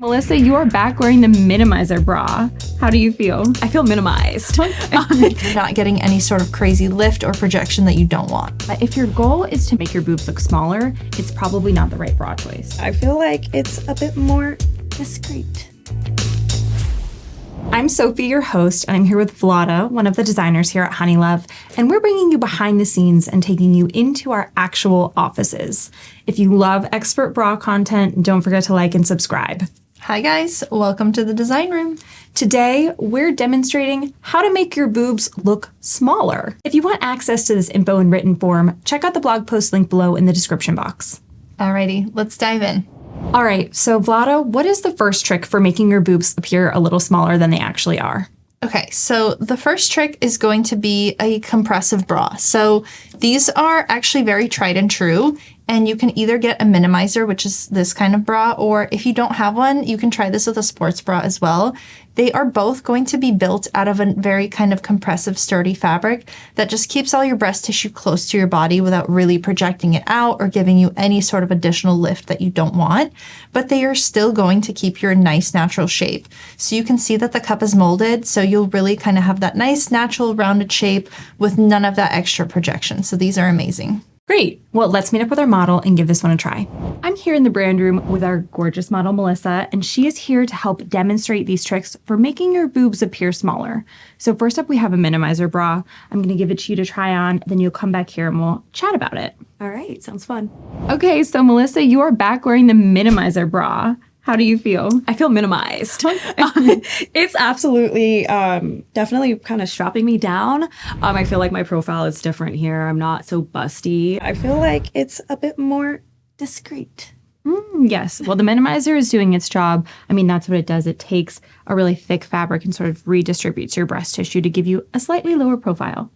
Melissa, you are back wearing the minimizer bra. How do you feel? I feel minimized. You're not getting any sort of crazy lift or projection that you don't want. But if your goal is to make your boobs look smaller, it's probably not the right bra choice. I feel like it's a bit more discreet. I'm Sophie, your host, and I'm here with Vlada, one of the designers here at Honeylove, and we're bringing you behind the scenes and taking you into our actual offices. If you love expert bra content, don't forget to like and subscribe. Hi guys, welcome to the design room. Today, we're demonstrating how to make your boobs look smaller. If you want access to this info in written form, check out the blog post link below in the description box. Alrighty, let's dive in. All right, so Vlada, what is the first trick for making your boobs appear a little smaller than they actually are? Okay, so the first trick is going to be a compressive bra. So these are actually very tried and true, and you can either get a minimizer, which is this kind of bra, or if you don't have one, you can try this with a sports bra as well. They are both going to be built out of a very kind of compressive, sturdy fabric that just keeps all your breast tissue close to your body without really projecting it out or giving you any sort of additional lift that you don't want. But they are still going to keep your nice natural shape. So you can see that the cup is molded, so you'll really kind of have that nice natural rounded shape with none of that extra projection. So these are amazing. Great. Well, let's meet up with our model and give this one a try. I'm here in the brand room with our gorgeous model, Melissa, and she is here to help demonstrate these tricks for making your boobs appear smaller. So first up, we have a minimizer bra. I'm going to give it to you to try on, then you'll come back here and we'll chat about it. All right, sounds fun. Okay, so Melissa, you are back wearing the minimizer bra. How do you feel? I feel minimized. It's absolutely, definitely kind of strapping me down. I feel like my profile is different here. I'm not so busty. I feel like it's a bit more discreet. Yes. Well, the minimizer is doing its job. I mean, that's what it does. It takes a really thick fabric and sort of redistributes your breast tissue to give you a slightly lower profile.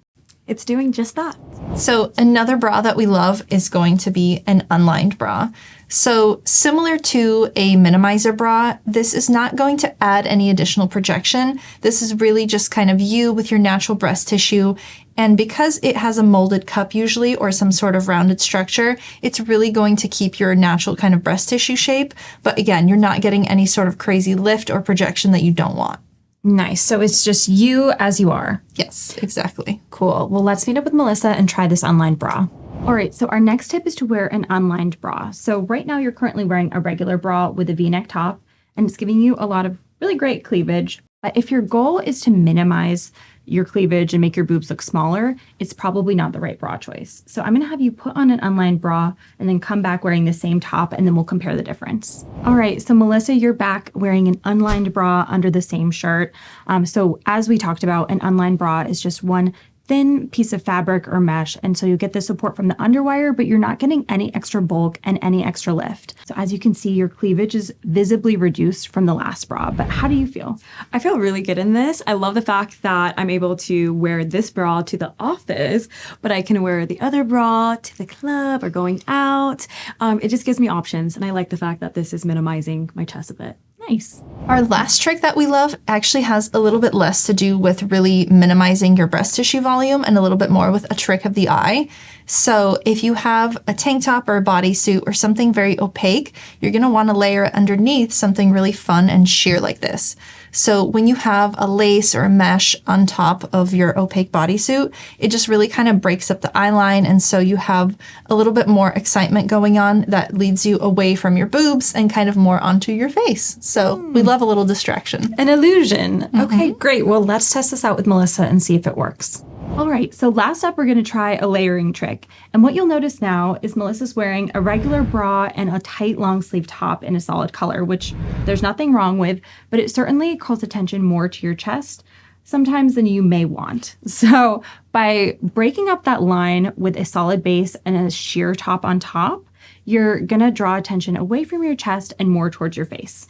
It's doing just that. So another bra that we love is going to be an unlined bra. So similar to a minimizer bra, this is not going to add any additional projection. This is really just kind of you with your natural breast tissue. And because it has a molded cup usually or some sort of rounded structure, it's really going to keep your natural kind of breast tissue shape. But again, you're not getting any sort of crazy lift or projection that you don't want. Nice. So it's just you as you are. Yes, exactly. Cool. Well, let's meet up with Melissa and try this unlined bra. All right, so our next tip is to wear an unlined bra. So right now you're currently wearing a regular bra with a V-neck top, and it's giving you a lot of really great cleavage. But if your goal is to minimize your cleavage and make your boobs look smaller, it's probably not the right bra choice. So I'm gonna have you put on an unlined bra and then come back wearing the same top, and then we'll compare the difference. All right, so Melissa, you're back wearing an unlined bra under the same shirt. So as we talked about, an unlined bra is just one thin piece of fabric or mesh, and so you get the support from the underwire, but you're not getting any extra bulk and any extra lift. So as you can see, your cleavage is visibly reduced from the last bra, but how do you feel? I feel really good in this. I love the fact that I'm able to wear this bra to the office, but I can wear the other bra to the club or going out. It just gives me options, and I like the fact that this is minimizing my chest a bit. Nice. Our last trick that we love actually has a little bit less to do with really minimizing your breast tissue volume and a little bit more with a trick of the eye. So if you have a tank top or a bodysuit or something very opaque, you're going to want to layer underneath something really fun and sheer like this. So when you have a lace or a mesh on top of your opaque bodysuit, it just really kind of breaks up the eye line, and so you have a little bit more excitement going on that leads you away from your boobs and kind of more onto your face. So we love a little distraction. An illusion. Okay, great. Well, let's test this out with Melissa and see if it works. All right, so last up, we're going to try a layering trick. And what you'll notice now is Melissa's wearing a regular bra and a tight long sleeve top in a solid color, which there's nothing wrong with, but it certainly calls attention more to your chest sometimes than you may want. So by breaking up that line with a solid base and a sheer top on top, you're going to draw attention away from your chest and more towards your face.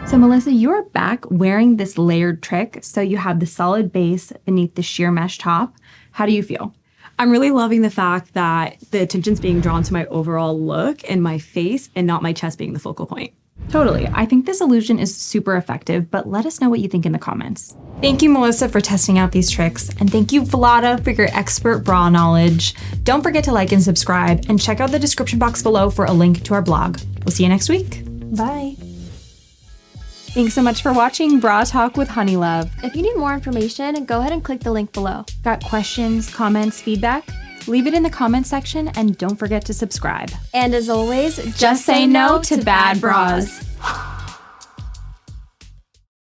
So Melissa, you're back wearing this layered trick. So you have the solid base beneath the sheer mesh top. How do you feel? I'm really loving the fact that the attention's being drawn to my overall look and my face and not my chest being the focal point. Totally. I think this illusion is super effective, but let us know what you think in the comments. Thank you, Melissa, for testing out these tricks. And thank you, Vlada, for your expert bra knowledge. Don't forget to like and subscribe, and check out the description box below for a link to our blog. We'll see you next week. Bye. Thanks so much for watching Bra Talk with Honeylove. If you need more information, go ahead and click the link below. Got questions, comments, feedback? Leave it in the comment section and don't forget to subscribe. And as always, Just say no to bad bras.